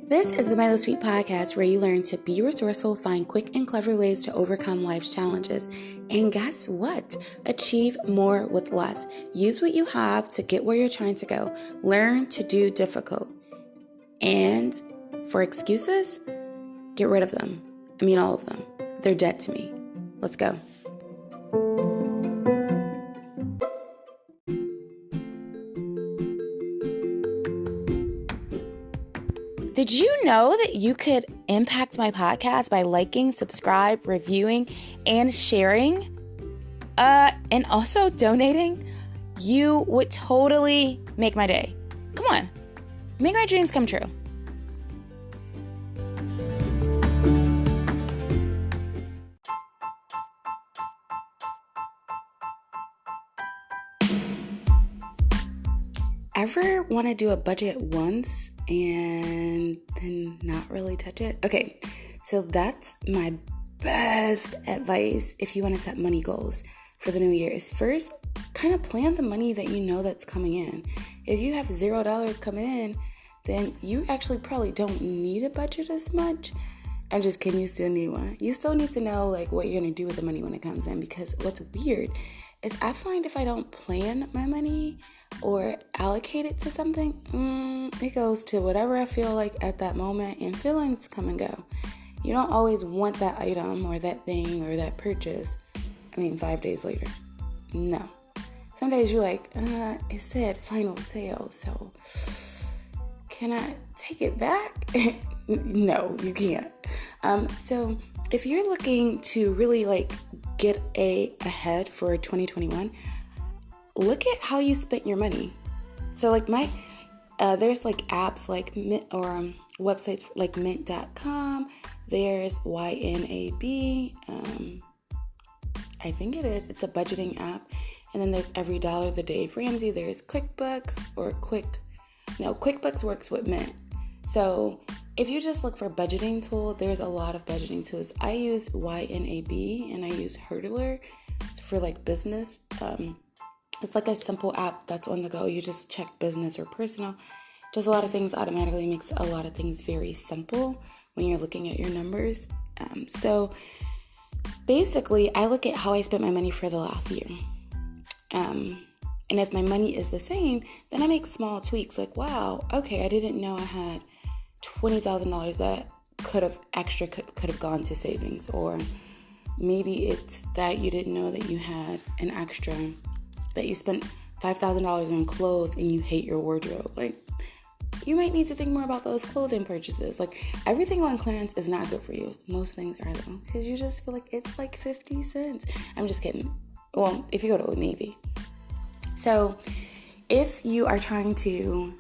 This is the Milo Sweet Podcast, where you learn to be resourceful, find quick and clever ways to overcome life's challenges. And guess what? Achieve more with less. Use what you have to get where you're trying to go. Learn to do difficult. And for excuses, get rid of them. I mean, all of them. They're dead to me. Let's go. Did you know that you could impact my podcast by liking, subscribe, reviewing, and sharing? And also donating? You would totally make my day. Come on, make my dreams come true. Ever want to do a budget once and then not really touch it? Okay, so that's my best advice if you want to set money goals for the new year, is first kind of plan the money that you know that's coming in. If you have $0 coming in, then you actually probably don't need a budget as much. I'm just kidding, you still need one. You still need to know like what you're going to do with the money when it comes in, because what's weird is I find if I don't plan my money or allocate it to something, it goes to whatever I feel like at that moment, and feelings come and go. You don't always want that item or that thing or that purchase, 5 days later. No. Some days you're like, it said final sale, so can I take it back? No, you can't. So if you're looking to really get ahead for 2021, look at how you spent your money. So there's apps like Mint or websites like mint.com. There's YNAB. I think it is. It's a budgeting app. And then there's Every Dollar the Dave Ramsey. There's QuickBooks QuickBooks works with Mint. So if you just look for budgeting tool, there's a lot of budgeting tools. I use YNAB and I use Hurdler for business. It's like a simple app that's on the go. You just check business or personal. Does a lot of things automatically, makes a lot of things very simple when you're looking at your numbers. So basically, I look at how I spent my money for the last year. And if my money is the same, then I make small tweaks like, wow, okay, I didn't know I had $20,000 that could have gone to savings. Or maybe it's that you didn't know that you had an extra, that you spent $5,000 on clothes and you hate your wardrobe. You might need to think more about those clothing purchases. Everything on clearance is not good for you. Most things are though, because you just feel like it's 50 cents. I'm just kidding. Well, if you go to Old Navy. So if you are trying to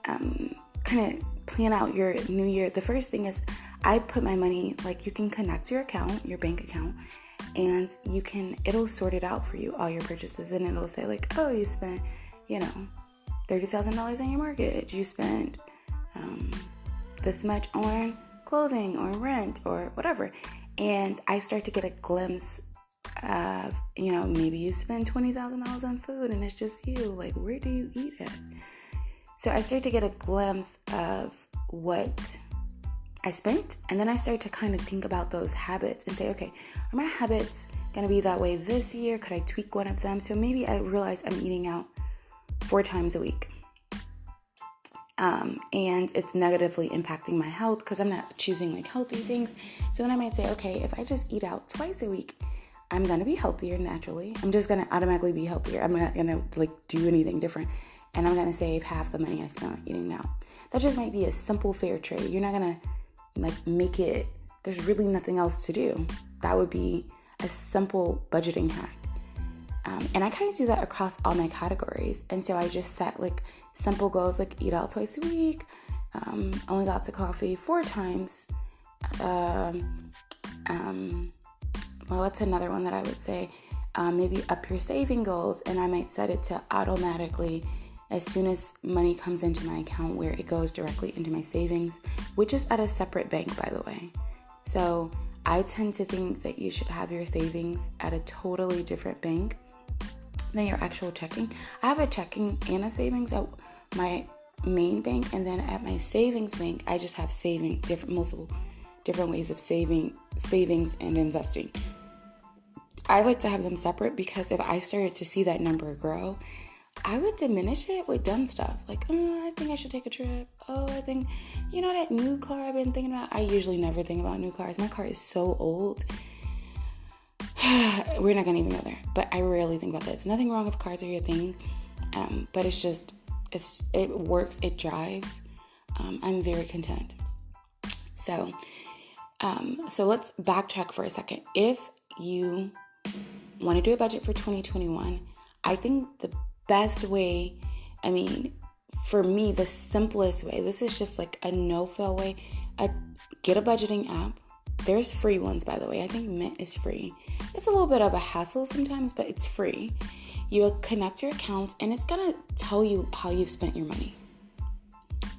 kind of plan out your new year, the first thing is I put my money, you can connect your account, your bank account, and it'll sort it out for you, all your purchases, and it'll say oh, you spent, $30,000 on your mortgage, you spent this much on clothing or rent or whatever. And I start to get a glimpse of, maybe you spend $20,000 on food and it's just you, where do you eat at? So I start to get a glimpse of what I spent, and then I start to kind of think about those habits and say, okay, are my habits going to be that way this year? Could I tweak one of them? So maybe I realize I'm eating out 4 times a week. And it's negatively impacting my health because I'm not choosing healthy things. So then I might say, okay, if I just eat out twice a week, I'm going to be healthier naturally. I'm just going to automatically be healthier. I'm not going to do anything different. And I'm going to save half the money I spent on eating out. That just might be a simple fair trade. You're not going to make it, there's really nothing else to do. That would be a simple budgeting hack. And I kind of do that across all my categories. And so I just set simple goals, eat out twice a week, only got to coffee 4 times. Well, that's another one that I would say. Maybe up your saving goals, and I might set it to automatically as soon as money comes into my account, where it goes directly into my savings, which is at a separate bank, by the way. So I tend to think that you should have your savings at a totally different bank than your actual checking. I have a checking and a savings at my main bank, and then at my savings bank, I just have multiple different ways of savings and investing. I like to have them separate because if I started to see that number grow, I would diminish it with dumb stuff. Like, I think I should take a trip. I think, that new car I've been thinking about. I usually never think about new cars. My car is so old. We're not going to even go there. But I rarely think about that. It's nothing wrong if cars are your thing. But it's just, it works. It drives. I'm very content. So let's backtrack for a second. If you want to do a budget for 2021, I think the best way, for me, the simplest way, this is just like a no-fail way, get a budgeting app. There's free ones, by the way. I think Mint is free. It's a little bit of a hassle sometimes, but it's free. You will connect your accounts, and it's going to tell you how you've spent your money.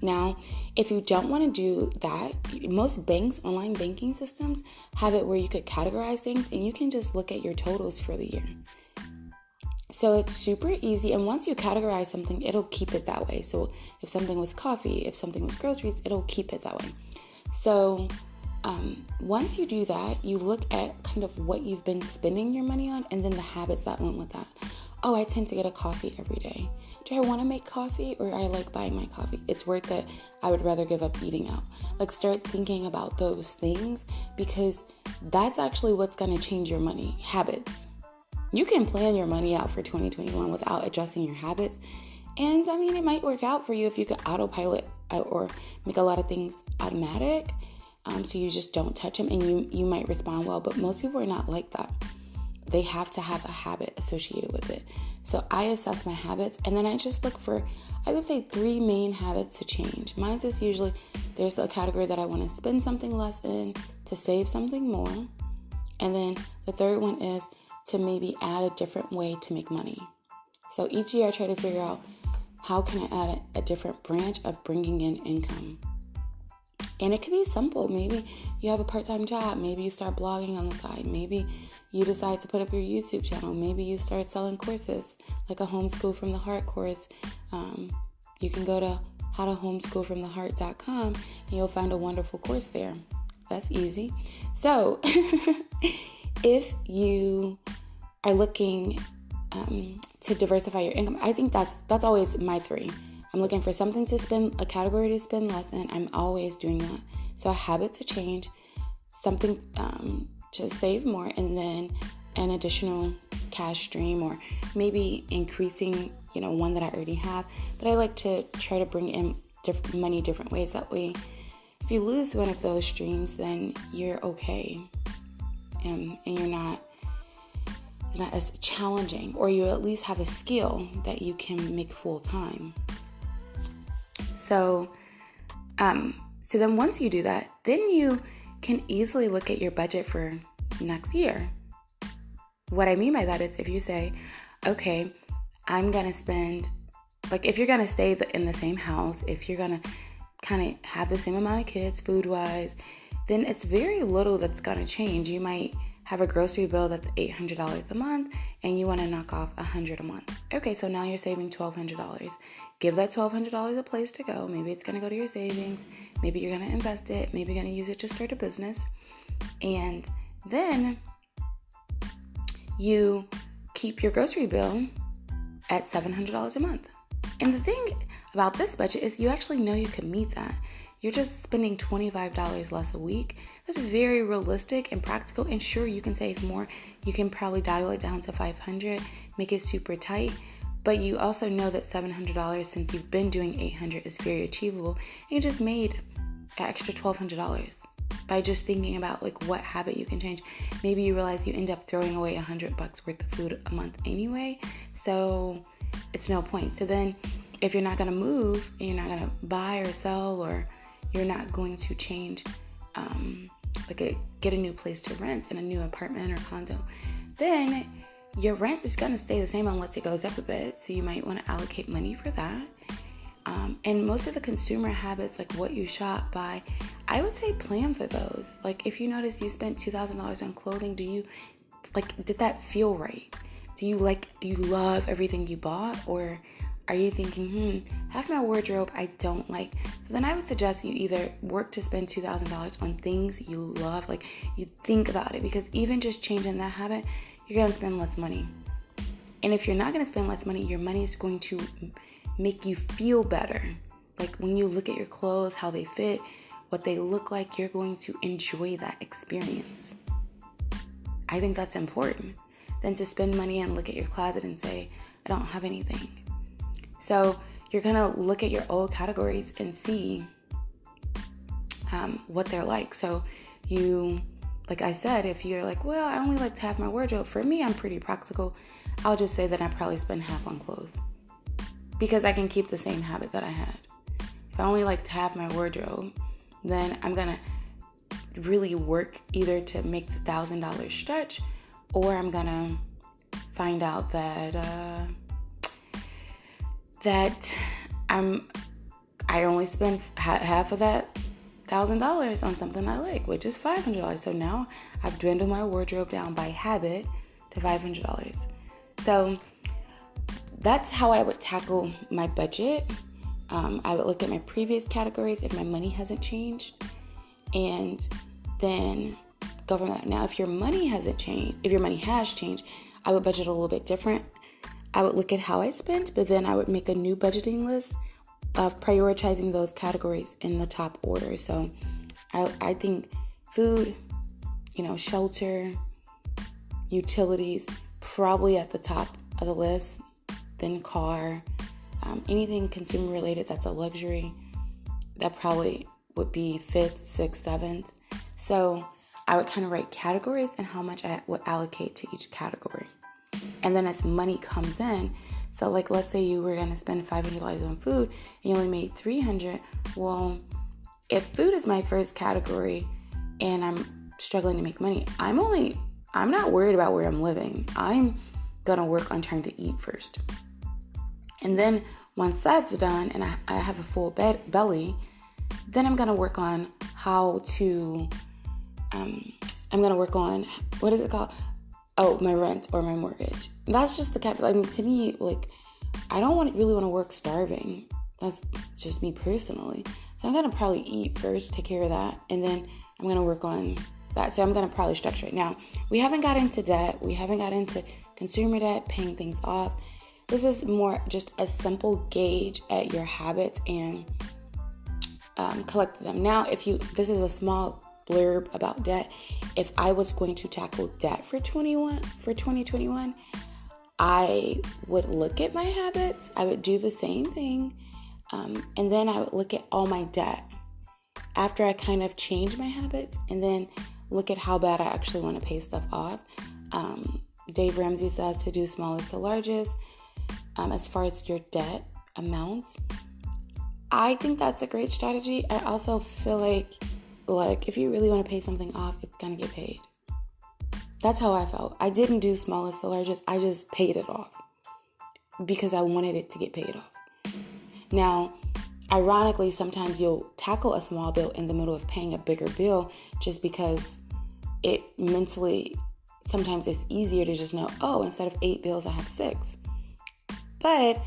Now, if you don't want to do that, most banks, online banking systems, have it where you could categorize things, and you can just look at your totals for the year. So it's super easy, and once you categorize something, it'll keep it that way. So if something was coffee, if something was groceries, it'll keep it that way. So once you do that, you look at kind of what you've been spending your money on, and then the habits that went with that. I tend to get a coffee every day. Do I want to make coffee, or I like buying my coffee? It's worth it. I would rather give up eating out. Like, start thinking about those things, because that's actually what's going to change your money habits. You can plan your money out for 2021 without adjusting your habits. And it might work out for you if you could autopilot or make a lot of things automatic. So you just don't touch them, and you might respond well. But most people are not like that. They have to have a habit associated with it. So I assess my habits, and then I just look for, I would say, 3 main habits to change. Mine is usually, there's a category that I want to spend something less in to save something more. And then the third one is to maybe add a different way to make money. So each year I try to figure out, how can I add a different branch of bringing in income? And it can be simple. Maybe you have a part-time job. Maybe you start blogging on the side. Maybe you decide to put up your YouTube channel. Maybe you start selling courses, like a Homeschool from the Heart course. You can go to howtohomeschoolfromtheheart.com, and you'll find a wonderful course there. That's easy. So if you are looking to diversify your income, I think that's always my 3. I'm looking for something to spend, a category to spend less in. I'm always doing that. So a habit to change, something to save more, and then an additional cash stream, or maybe increasing, one that I already have. But I like to try to bring in money different ways. That way, if you lose one of those streams, then you're okay, and it's not as challenging, or you at least have a skill that you can make full time. So then once you do that, then you can easily look at your budget for next year. What I mean by that is, if you say, okay, I'm going to spend, like, if you're going to stay in the same house, if you're going to kind of have the same amount of kids food-wise, then it's very little that's going to change. You might have a grocery bill that's $800 a month, and you want to knock off $100 a month. Okay, so now you're saving $1,200. Give that $1,200 a place to go. Maybe it's going to go to your savings. Maybe you're going to invest it. Maybe you're going to use it to start a business. And then you keep your grocery bill at $700 a month. And the thing about this budget is you actually know you can meet that. You're just spending $25 less a week. That's very realistic and practical. And sure, you can save more. You can probably dial it down to $500, make it super tight. But you also know that $700, since you've been doing $800, is very achievable. And you just made an extra $1,200 by just thinking about, like, what habit you can change. Maybe you realize you end up throwing away $100 worth of food a month anyway. So it's no point. So then if you're not going to move, and you're not going to buy or sell, or you're not going to change, get a new place to rent in a new apartment or condo, then your rent is going to stay the same unless it goes up a bit. So you might want to allocate money for that. And most of the consumer habits, like what you shop, buy, I would say plan for those. Like, if you notice you spent $2,000 on clothing, did that feel right? Do you love everything you bought? Or are you thinking, half my wardrobe I don't like? So then I would suggest you either work to spend $2,000 on things you love, like you think about it, because even just changing that habit, you're going to spend less money. And if you're not going to spend less money, your money is going to make you feel better. Like when you look at your clothes, how they fit, what they look like, you're going to enjoy that experience. I think that's important than to spend money and look at your closet and say, I don't have anything. So you're going to look at your old categories and see what they're like. So you, like I said, if you're like, well, I only like to have my wardrobe. For me, I'm pretty practical. I'll just say that I probably spend half on clothes because I can keep the same habit that I had. If I only like to have my wardrobe, then I'm going to really work either to make the $1,000 stretch, or I'm going to find out that I only spend half of that $1,000 on something I like, which is $500. So now I've dwindled my wardrobe down by habit to $500. So that's how I would tackle my budget. I would look at my previous categories if my money hasn't changed, and then go from that. Now, if your money hasn't changed, if your money has changed, I would budget a little bit different. I would look at how I spent, but then I would make a new budgeting list of prioritizing those categories in the top order. So I think food, shelter, utilities, probably at the top of the list, then car, anything consumer related that's a luxury, that probably would be 5th, 6th, 7th. So I would kind of write categories and how much I would allocate to each category. And then as money comes in, so like let's say you were going to spend $500 on food and you only made $300. Well, if food is my first category and I'm struggling to make money, I'm not worried about where I'm living. I'm going to work on trying to eat first. And then once that's done and I have a full belly, then I'm going to work on how to, I'm going to work on, what is it called? Oh, my rent or my mortgage. That's just the category. To me, I don't really want to work starving. That's just me personally. So I'm going to probably eat first, take care of that, and then I'm going to work on that. So I'm going to probably structure it. Now, we haven't got into debt. We haven't got into consumer debt, paying things off. This is more just a simple gauge at your habits and collect them. Now, this is a small blurb about debt. If I was going to tackle debt for 2021, I would look at my habits. I would do the same thing. And then I would look at all my debt after I kind of change my habits, and then look at how bad I actually want to pay stuff off. Dave Ramsey says to do smallest to largest. As far as your debt amounts, I think that's a great strategy. I also feel like if you really want to pay something off, it's going to get paid. That's how I felt. I didn't do smallest to largest. I just paid it off because I wanted it to get paid off. Now, ironically, sometimes you'll tackle a small bill in the middle of paying a bigger bill just because it mentally, sometimes it's easier to just know, instead of 8 bills, I have 6. But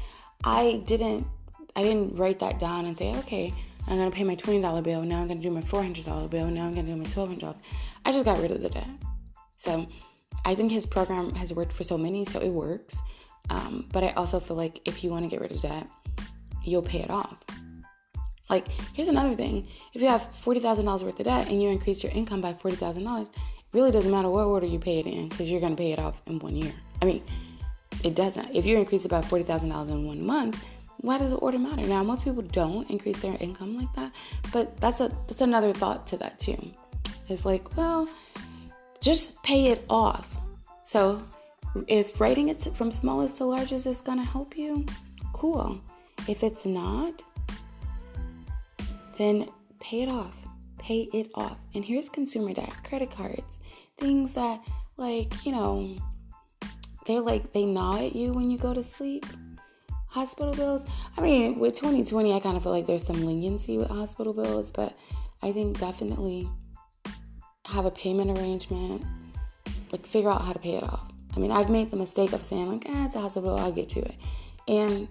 I didn't write that down and say, okay, I'm going to pay my $20 bill. Now I'm going to do my $400 bill. Now I'm going to do my $1,200. I just got rid of the debt. So I think his program has worked for so many, so it works. But I also feel like if you want to get rid of debt, you'll pay it off. Here's another thing. If you have $40,000 worth of debt and you increase your income by $40,000, it really doesn't matter what order you pay it in because you're going to pay it off in 1 year. It doesn't. If you increase it by $40,000 in 1 month, why does the order matter? Now, most people don't increase their income like that, but that's another thought to that too. It's just pay it off. So if writing it from smallest to largest is going to help you, cool. If it's not, then pay it off. Pay it off. And here's consumer debt, credit cards, things that they gnaw at you when you go to sleep. Hospital bills. With 2020, I kind of feel like there's some leniency with hospital bills, but I think definitely have a payment arrangement. Figure out how to pay it off. I mean, I've made the mistake of saying like, it's a hospital, I'll get to it. And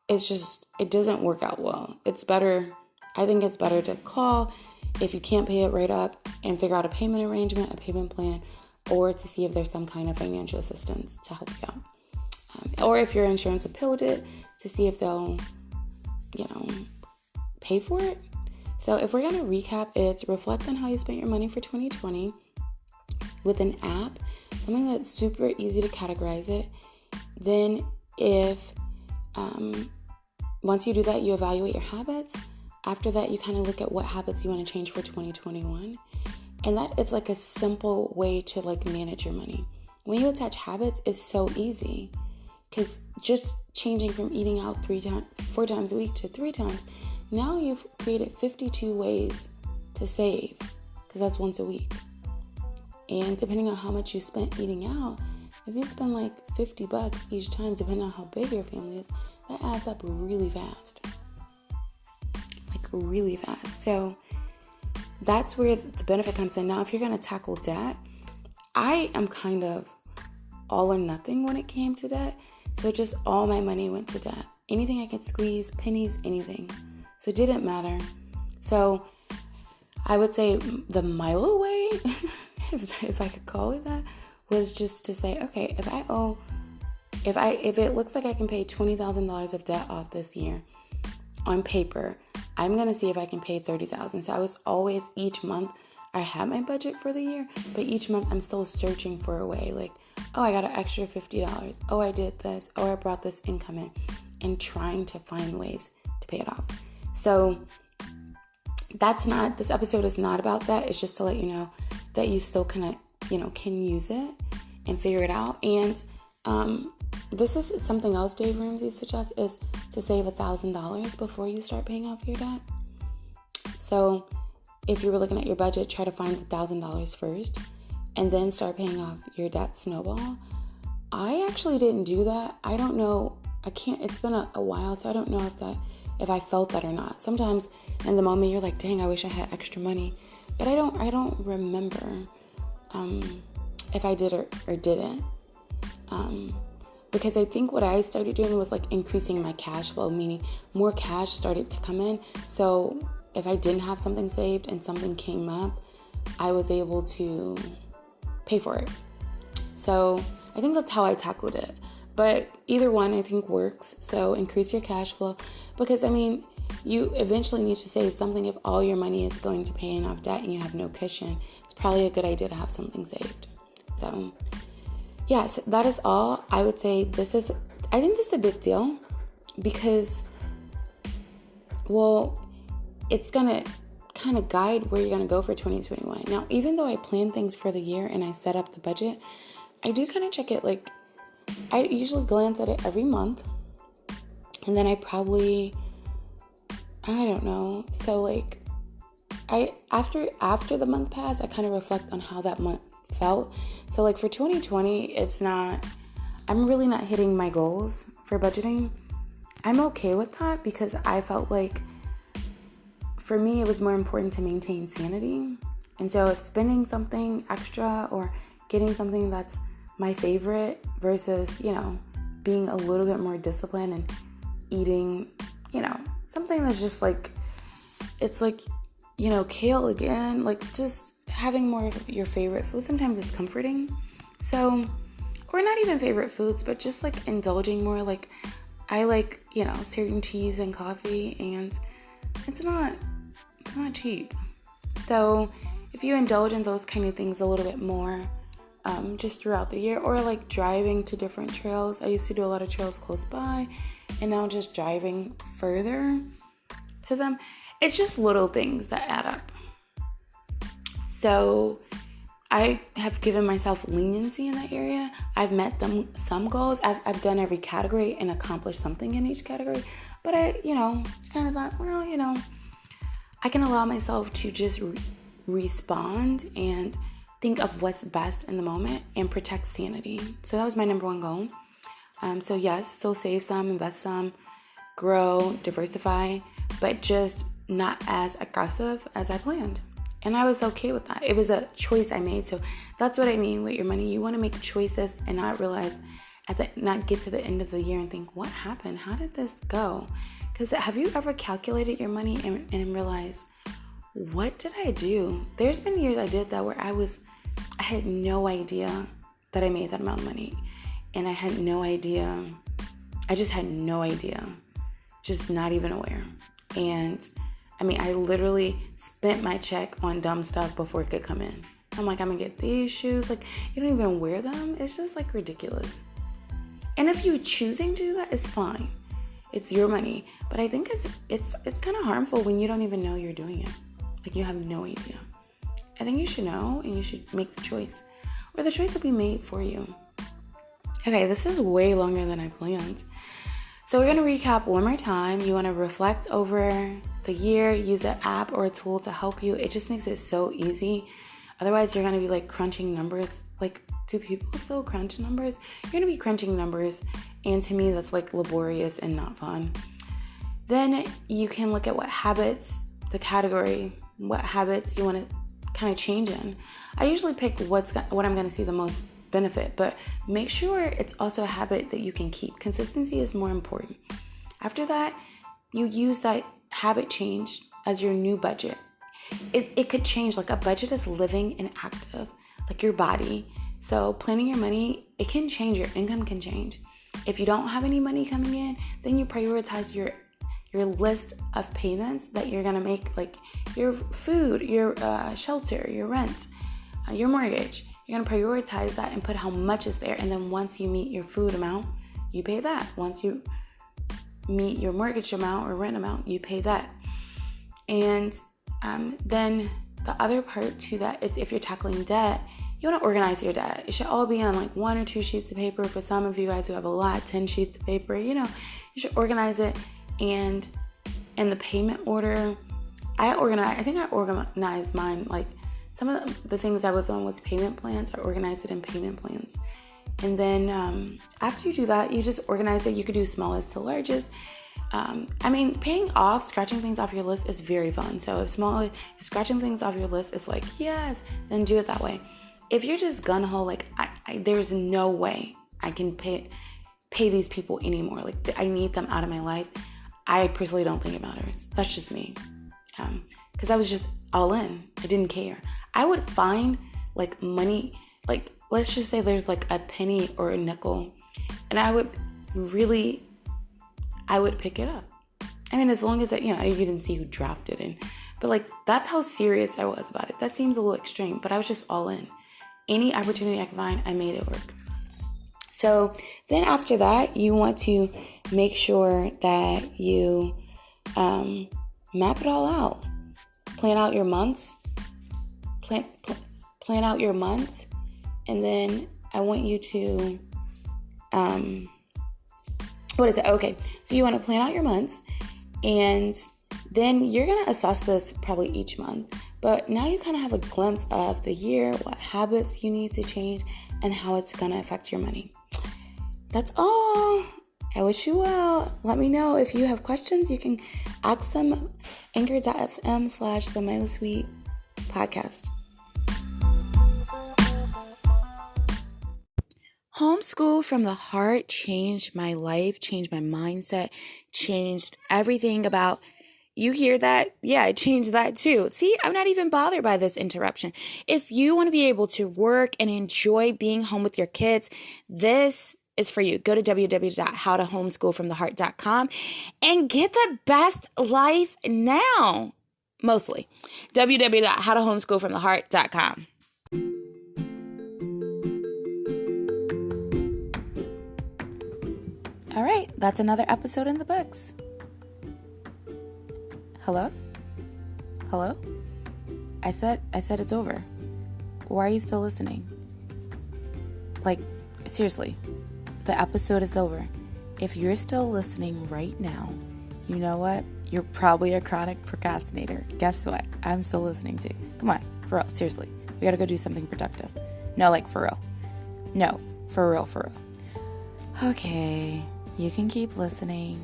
it's just, it doesn't work out well. I think it's better to call if you can't pay it right up and figure out a payment arrangement, a payment plan, or to see if there's some kind of financial assistance to help you out. Or if your insurance appealed it, to see if they'll, pay for it. So if we're going to recap, it's reflect on how you spent your money for 2020 with an app, something that's super easy to categorize it. Then if once you do that, you evaluate your habits. After that, you kind of look at what habits you want to change for 2021. And that it's like a simple way to like manage your money. When you attach habits, it's so easy. Because just changing from eating out 4 times a week to 3 times, now you've created 52 ways to save, because that's once a week. And depending on how much you spent eating out, if you spend like $50 each time, depending on how big your family is, that adds up really fast. Like really fast. So that's where the benefit comes in. Now, if you're going to tackle debt, I am kind of all or nothing when it came to debt. So just all my money went to debt. Anything I could squeeze, pennies, anything. So it didn't matter. So I would say the Milo way, if I could call it that, was just to say, okay, if it looks like I can pay $20,000 of debt off this year on paper, I'm going to see if I can pay $30,000. So I was always, each month, I had my budget for the year, but each month I'm still searching for a way. Like, I got an extra $50. I did this. I brought this income in, and trying to find ways to pay it off. So this episode is not about that. It's just to let you know that you still kind of, can use it and figure it out. And this is something else Dave Ramsey suggests, is to save $1,000 before you start paying off your debt. So if you were looking at your budget, try to find $1,000 first and then start paying off your debt snowball. I actually didn't do that. I don't know. It's been a while, so I don't know if I felt that or not. Sometimes in the moment you're like, dang, I wish I had extra money. But I don't remember if I did or didn't. Because I think what I started doing was like increasing my cash flow, meaning more cash started to come in. So if I didn't have something saved and something came up, I was able to pay for it. So I think that's how I tackled it. But either one I think works. So increase your cash flow, because you eventually need to save something. If all your money is going to paying off debt and you have no cushion, it's probably a good idea to have something saved. So yes, that is all. I would say I think this is a big deal because, it's going to kind of guide where you're going to go for 2021. Now, even though I plan things for the year and I set up the budget, I do kind of check it. Like, I usually glance at it every month, and then I don't know. So like, after the month passed, I kind of reflect on how that month felt. So like for 2020, I'm really not hitting my goals for budgeting. I'm okay with that because I felt like, for me, it was more important to maintain sanity. And so if spending something extra or getting something that's my favorite versus, being a little bit more disciplined and eating, something that's just like, it's like, kale again, like just having more of your favorite food. Sometimes it's comforting. So, or not even favorite foods, but just like indulging more. Like I like, certain teas and coffee, and it's not cheap. So if you indulge in those kind of things a little bit more, just throughout the year, or like driving to different trails. I used to do a lot of trails close by, and now just driving further to them. It's just little things that add up. So I have given myself leniency in that area. I've met some goals. I've done every category and accomplished something in each category. But I, kind of thought, I can allow myself to just respond and think of what's best in the moment and protect sanity. So that was my number one goal. So yes, still save some, invest some, grow, diversify, but just not as aggressive as I planned. And I was okay with that. It was a choice I made. So that's what I mean with your money. You want to make choices and not realize, not get to the end of the year and think, what happened? How did this go? Because have you ever calculated your money and realized, what did I do? There's been years I did that where I had no idea that I made that amount of money. And I had no idea. I just had no idea. Just not even aware. And I mean, I literally spent my check on dumb stuff before it could come in. I'm like, I'm gonna get these shoes. Like, you don't even wear them. It's just like ridiculous. And if you're choosing to do that, it's fine. It's your money. But I think it's kind of harmful when you don't even know you're doing it. Like, you have no idea. I think you should know and you should make the choice. Or the choice will be made for you. Okay, this is way longer than I planned. So we're going to recap one more time. You want to reflect over the year, use an app or a tool to help you. It just makes it so easy. Otherwise, you're going to be like crunching numbers. Like, do people still crunch numbers? You're going to be crunching numbers. And to me, that's like laborious and not fun. Then you can look at what habits, the category, what habits you want to kind of change in. I usually pick what I'm going to see the most benefit, but make sure it's also a habit that you can keep. Consistency is more important. After that, you use that habit change as your new budget. It could change. Like, a budget is living and active, like your body. So planning your money, it can change. Your income can change. If you don't have any money coming in, then you prioritize your list of payments that you're gonna make, like your food, your shelter, your rent, your mortgage. You're gonna prioritize that and put how much is there. And then once you meet your food amount, you pay that. Once you meet your mortgage amount or rent amount, you pay that. And then the other part to that is, if you're tackling debt, you want to organize your debt. It should all be on like 1 or 2 sheets of paper. For some of you guys who have a lot, 10 sheets of paper, you should organize it. And in the payment order, I think I organized mine. Like, some of the things I was on was payment plans. I organized it in payment plans. And then after you do that, you just organize it. You could do smallest to largest. Paying off, scratching things off your list is very fun. So if scratching things off your list is like, yes, then do it that way. If you're just gun-ho, like, there's no way I can pay these people anymore. Like, I need them out of my life. I personally don't think it matters. That's just me. Because I was just all in. I didn't care. I would find, like, money, like, let's just say there's, like, a penny or a nickel. And I would pick it up. I mean, as long as, you didn't see who dropped it in. But, like, that's how serious I was about it. That seems a little extreme, but I was just all in. Any opportunity I could find, I made it work. So then after that, you want to make sure that you map it all out. Plan out your months. Plan out your months. And then I want you to, Okay, so you want to plan out your months. And then you're going to assess this probably each month. But now you kind of have a glimpse of the year, what habits you need to change, and how it's going to affect your money. That's all. I wish you well. Let me know if you have questions. You can ask them anchor.fm/the Mila Sweet podcast. Homeschool from the Heart changed my life, changed my mindset, changed everything about. You hear that? Yeah, it changed that too. See, I'm not even bothered by this interruption. If you want to be able to work and enjoy being home with your kids, this is for you. Go to www.howtohomeschoolfromtheheart.com and get the best life now. Mostly. www.howtohomeschoolfromtheheart.com. All right, that's another episode in the books. Hello? I said it's over. Why are you still listening? Like, seriously, the episode is over. If you're still listening right now, you know what? You're probably a chronic procrastinator. Guess what? I'm still listening too. Come on, for real, seriously. We gotta go do something productive. No, like, for real. No, for real. Okay, you can keep listening.